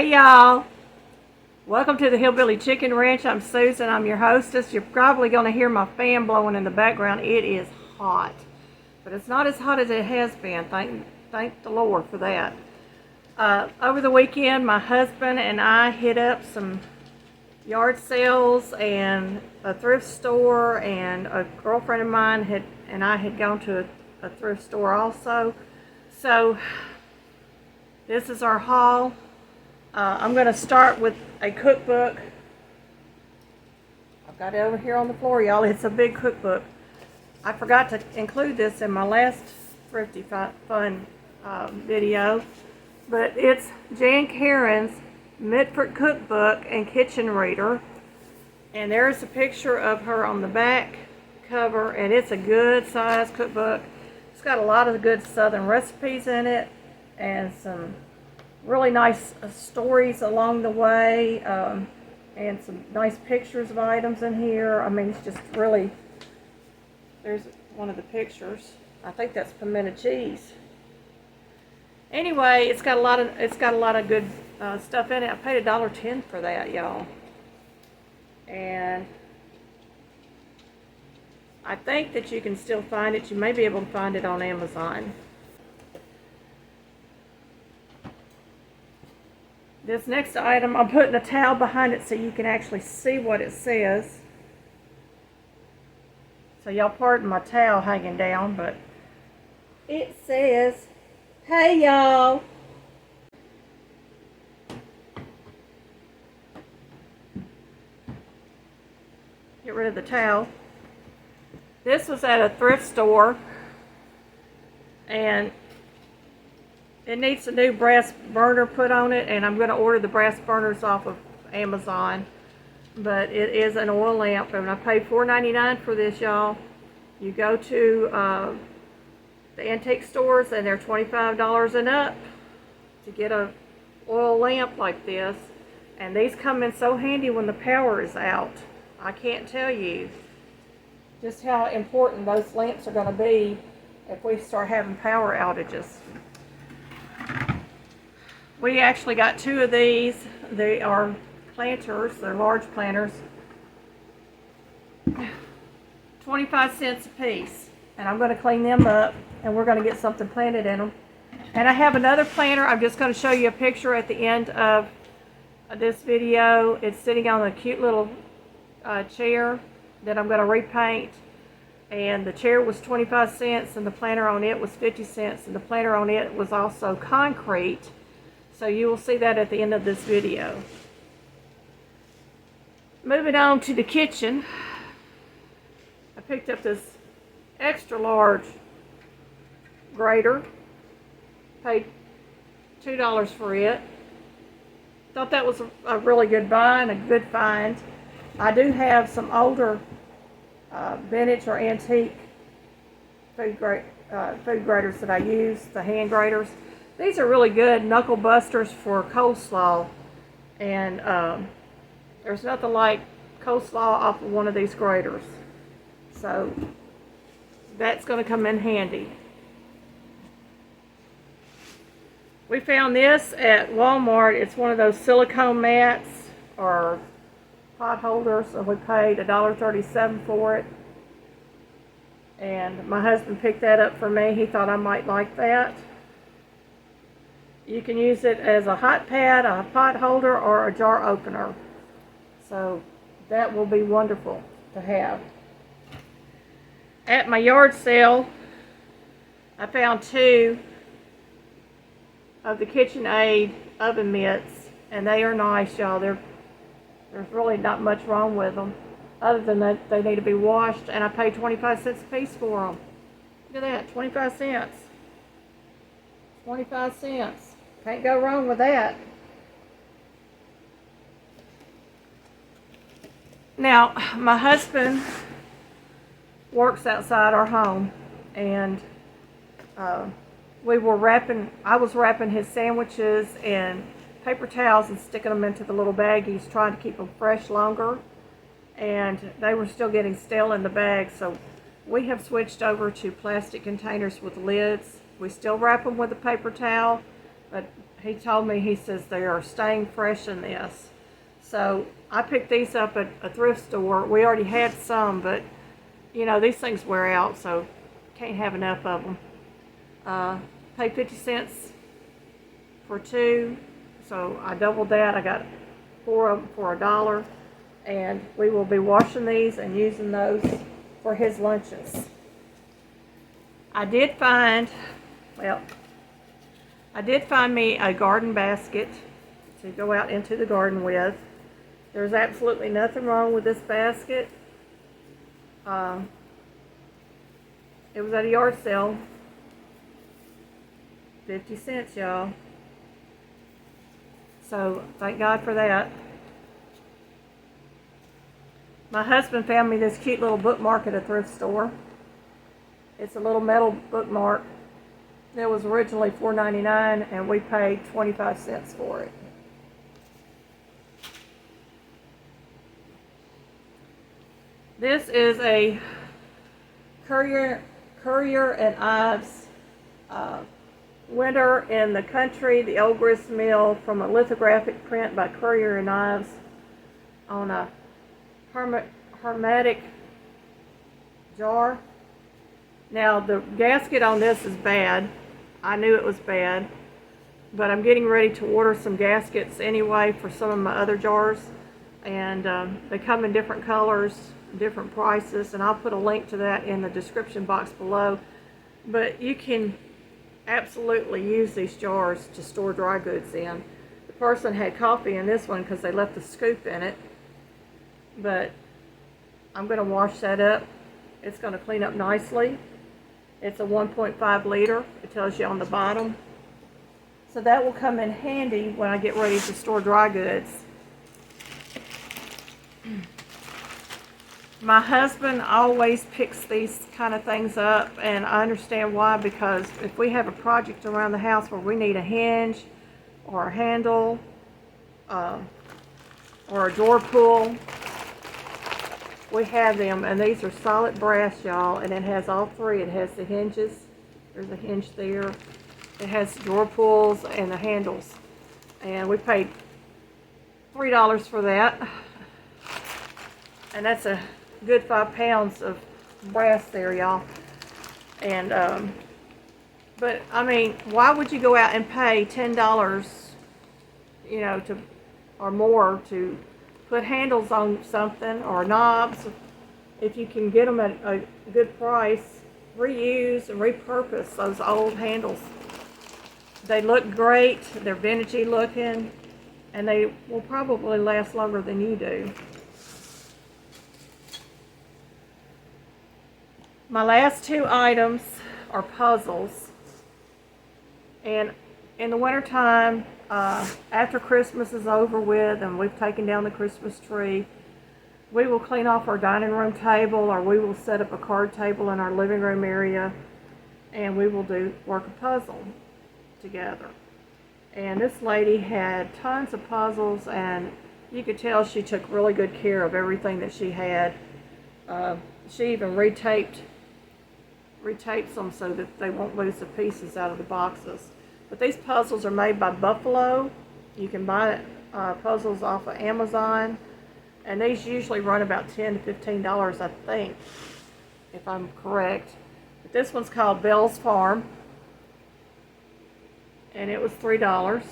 Hey y'all, welcome to the Hillbilly Chicken Ranch. I'm Susan, I'm your hostess. You're probably going to hear my fan blowing in the background. It is hot, but it's not as hot as it has been. Thank the Lord for that. Over the weekend, my husband and I hit up some yard sales and a thrift store, and a girlfriend of mine and I had gone to a thrift store also. So this is our haul. I'm going to start with a cookbook. I've got it over here on the floor, y'all. It's a big cookbook. I forgot to include this in my last Thrifty Fun video, but it's Jan Karen's Mitford Cookbook and Kitchen Reader. And there's a picture of her on the back cover, and it's a good size cookbook. It's got a lot of good southern recipes in it and some really nice stories along the way, and some nice pictures of items in here. I mean, it's just really, there's one of the pictures. I think that's pimento cheese. Anyway, it's got a lot of good stuff in it. I paid $1.10 for that, y'all. And I think that you can still find it. You may be able to find it on Amazon. This next item, I'm putting a towel behind it so you can actually see what it says. So y'all pardon my towel hanging down, but it says, "Hey y'all." Get rid of the towel. This was at a thrift store, and it needs a new brass burner put on it, and I'm going to order the brass burners off of Amazon. But it is an oil lamp, and I paid $4.99 for this, y'all. You go to the antique stores, and they're $25 and up to get a oil lamp like this. And these come in so handy when the power is out. I can't tell you just how important those lamps are going to be if we start having power outages. We actually got two of these. They are planters. They're large planters. 25 cents a piece. And I'm going to clean them up, and we're going to get something planted in them. And I have another planter. I'm just going to show you a picture at the end of this video. It's sitting on a cute little chair that I'm going to repaint. And the chair was 25 cents, and the planter on it was 50 cents. And the planter on it was also concrete. So you will see that at the end of this video. Moving on to the kitchen, I picked up this extra large grater. Paid $2 for it. Thought that was a really good buy and a good find. I do have some older vintage or antique food graters that I use, the hand graters. These are really good knuckle busters for coleslaw, and there's nothing like coleslaw off of one of these graters. So that's going to come in handy. We found this at Walmart. It's one of those silicone mats or pot holders, and we paid $1.37 for it. And my husband picked that up for me. He thought I might like that. You can use it as a hot pad, a pot holder, or a jar opener. So that will be wonderful to have. At my yard sale, I found two of the KitchenAid oven mitts, and they are nice, y'all. There's really not much wrong with them, other than that they need to be washed, and I paid 25 cents a piece for them. Look at that, 25 cents. 25 cents. Can't go wrong with that. Now, my husband works outside our home, and I was wrapping his sandwiches in paper towels and sticking them into the little baggies, trying to keep them fresh longer, and they were still getting stale in the bag, so we have switched over to plastic containers with lids. We still wrap them with a paper towel, but he told me, he says they are staying fresh in this. So I picked these up at a thrift store. We already had some, but you know, these things wear out, so can't have enough of them. Paid 50 cents for 2, so I doubled that. I got 4 of them for $1, and we will be washing these and using those for his lunches. I did find me a garden basket to go out into the garden with. There's absolutely nothing wrong with this basket. It was at a yard sale. 50 cents, y'all. So thank God for that. My husband found me this cute little bookmark at a thrift store. It's a little metal bookmark. It was originally $4.99 and we paid 25 cents for it. This is a Currier and Ives Winter in the Country, the Old Grist Mill, from a lithographic print by Currier and Ives on a hermetic jar. Now the gasket on this is bad. I knew it was bad, but I'm getting ready to order some gaskets anyway for some of my other jars, and they come in different colors, different prices, and I'll put a link to that in the description box below. But you can absolutely use these jars to store dry goods in. The person had coffee in this one because they left the scoop in it, but I'm going to wash that up. It's going to clean up nicely. It's a 1.5 liter. It tells you on the bottom. So that will come in handy when I get ready to store dry goods. My husband always picks these kind of things up, and I understand why, because if we have a project around the house where we need a hinge or a handle or a door pull, we have them, and these are solid brass, y'all, and it has all three. It has the hinges, there's a hinge there, it has door pulls and the handles, and we paid $3 for that, and that's a good 5 pounds of brass there, y'all. And but I mean, why would you go out and pay $10, you know, or more to put handles on something, or knobs, if you can get them at a good price? Reuse and repurpose those old handles. They look great, they're vintagey looking, and they will probably last longer than you do. My last 2 items are puzzles, and in the wintertime, after Christmas is over with and we've taken down the Christmas tree, we will clean off our dining room table, or we will set up a card table in our living room area, and we will work a puzzle together. And this lady had tons of puzzles, and you could tell she took really good care of everything that she had. She even retapes them so that they won't lose the pieces out of the boxes. But these puzzles are made by Buffalo. You can buy puzzles off of Amazon, and these usually run about $10 to $15, I think, if I'm correct. But this one's called Bell's Farm, and it was $3.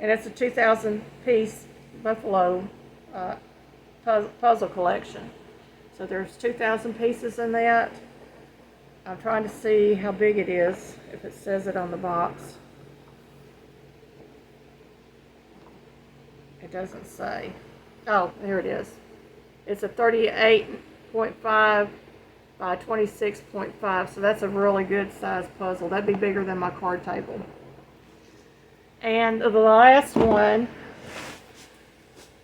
And it's a 2,000 piece Buffalo puzzle collection. So there's 2,000 pieces in that. I'm trying to see how big it is, if it says it on the box. It doesn't say. Oh, there it is. It's a 38.5 by 26.5, so that's a really good size puzzle. That'd be bigger than my card table. And the last one,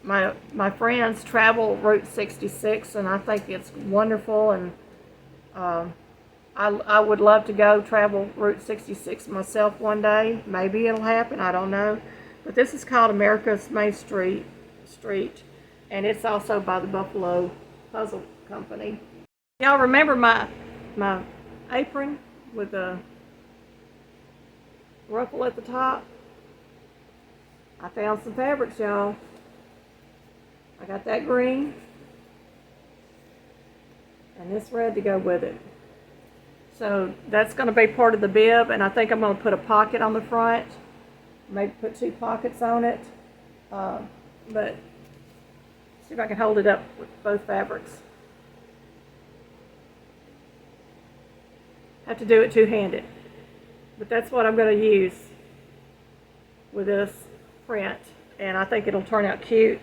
my friends travel Route 66, and I think it's wonderful, and I would love to go travel Route 66 myself one day. Maybe it'll happen, I don't know. But this is called America's Main Street, and it's also by the Buffalo Puzzle Company. Y'all remember my apron with the ruffle at the top. I found some fabrics, y'all. I got that green and this red to go with it. So that's going to be part of the bib, and I think I'm going to put a pocket on the front. Maybe put 2 pockets on it. But see if I can hold it up with both fabrics. Have to do it two-handed. But that's what I'm going to use with this print, and I think it'll turn out cute.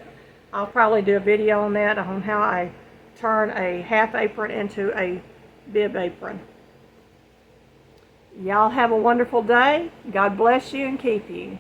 I'll probably do a video on that, on how I turn a half apron into a bib apron. Y'all have a wonderful day. God bless you and keep you.